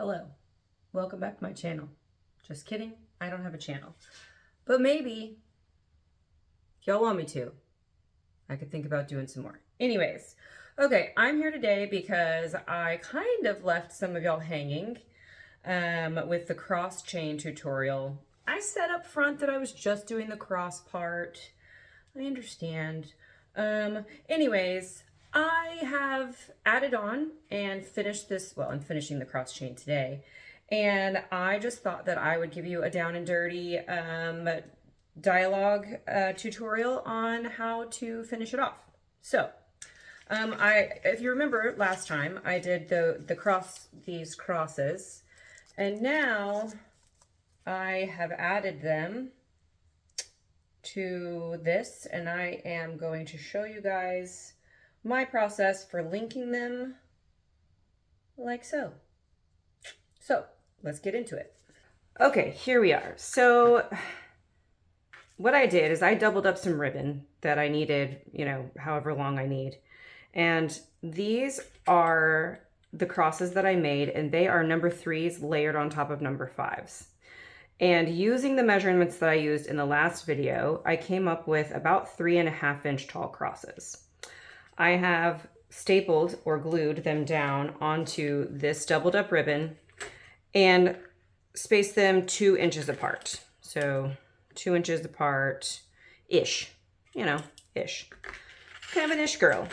Hello, welcome back to my channel. Just kidding, I don't have a channel. But maybe, if y'all want me to, I could think about doing some more. Anyways, okay, I'm here today because I kind of left some of y'all hanging with the cross chain tutorial. I said up front that I was just doing the cross part. I understand. Anyways, I have added on and finished this, well, I'm finishing the cross chain today. And I just thought that I would give you a down and dirty dialogue tutorial on how to finish it off. So, if you remember last time, I did these crosses, and now I have added them to this, and I am going to show you guys my process for linking them like so. So let's get into it. Okay, here we are. So what I did is I doubled up some ribbon that I needed, however long I need. And these are the crosses that I made, and they are number 3s layered on top of number 5s. And using the measurements that I used in the last video, I came up with about 3.5 inch tall crosses. I have stapled or glued them down onto this doubled up ribbon and spaced them 2 inches apart. So 2 inches apart-ish, ish. Kind of an ish girl.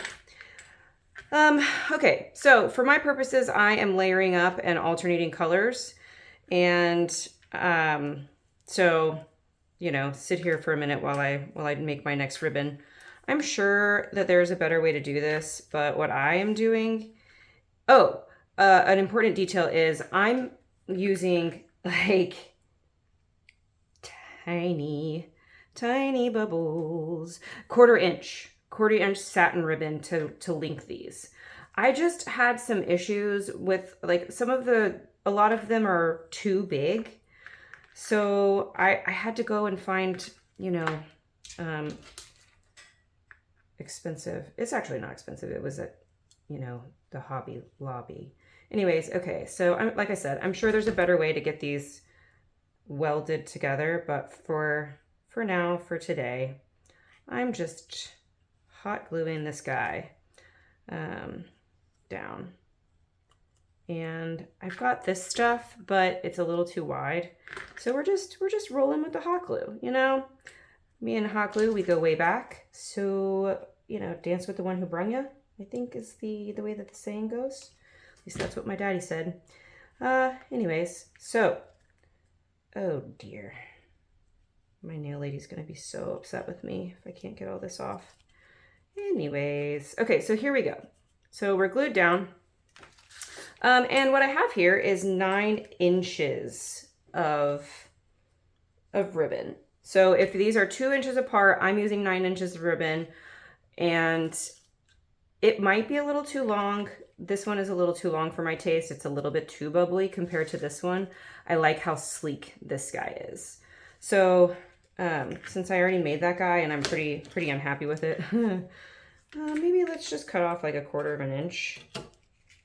Okay, so for my purposes, I am layering up and alternating colors. And so, sit here for a minute while I make my next ribbon. I'm sure that there's a better way to do this, but what I am doing, an important detail is I'm using like tiny bubbles, quarter inch satin ribbon to link these. I just had some issues with like a lot of them are too big. So I had to go and find, expensive. It's actually not expensive. It was at, the Hobby Lobby. Anyways, okay. So like I said, I'm sure there's a better way to get these welded together, but for now, for today, I'm just hot gluing this guy down. And I've got this stuff, but it's a little too wide. So we're just rolling with the hot glue, Me and hot glue, we go way back. So, dance with the one who brung you, I think is the way that the saying goes. At least that's what my daddy said. Anyways, so, oh dear. My nail lady's gonna be so upset with me if I can't get all this off. Anyways, okay, so here we go. So we're glued down. And what I have here is 9 inches of ribbon. So if these are 2 inches apart, I'm using 9 inches of ribbon, and it might be a little too long. This one is a little too long for my taste. It's a little bit too bubbly compared to this one. I like how sleek this guy is. So since I already made that guy and I'm pretty unhappy with it, maybe let's just cut off like 1/4 inch.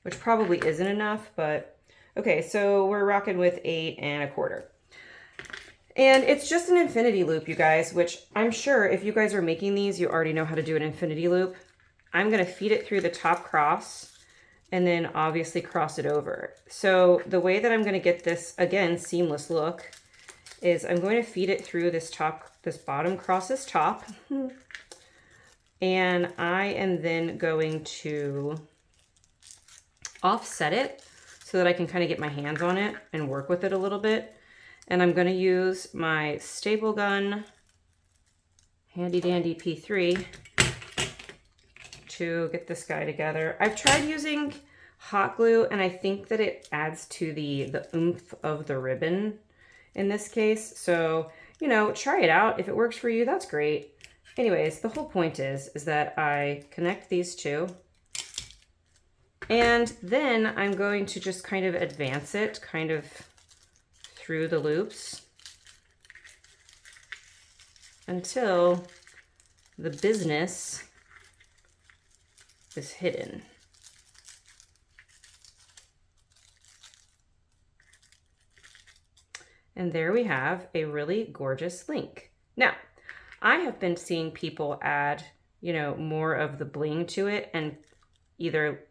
Which probably isn't enough, but okay, so we're rocking with 8 1/4. And it's just an infinity loop, you guys, which I'm sure if you guys are making these, you already know how to do an infinity loop. I'm gonna feed it through the top cross and then obviously cross it over. So the way that I'm gonna get this, again, seamless look, is I'm going to feed it through this bottom cross's top. And I am then going to offset it so that I can kind of get my hands on it and work with it a little bit. And I'm going to use my staple gun, handy dandy P3, to get this guy together. I've tried using hot glue, and I think that it adds to the oomph of the ribbon in this case. So, try it out. If it works for you, that's great. Anyways, the whole point is that I connect these two. And then I'm going to just kind of advance it kind of through the loops until the business is hidden. And there we have a really gorgeous link. Now, I have been seeing people add, more of the bling to it and either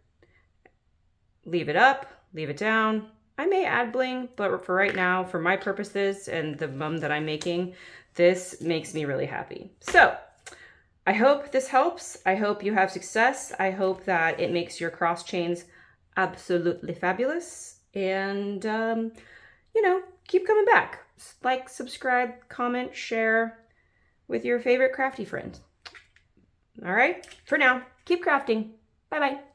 leave it up, leave it down. I may add bling, but for right now, for my purposes and the mum that I'm making, this makes me really happy. So I hope this helps. I hope you have success. I hope that it makes your cross chains absolutely fabulous. And, keep coming back. Like, subscribe, comment, share with your favorite crafty friend. All right, for now, keep crafting. Bye-bye.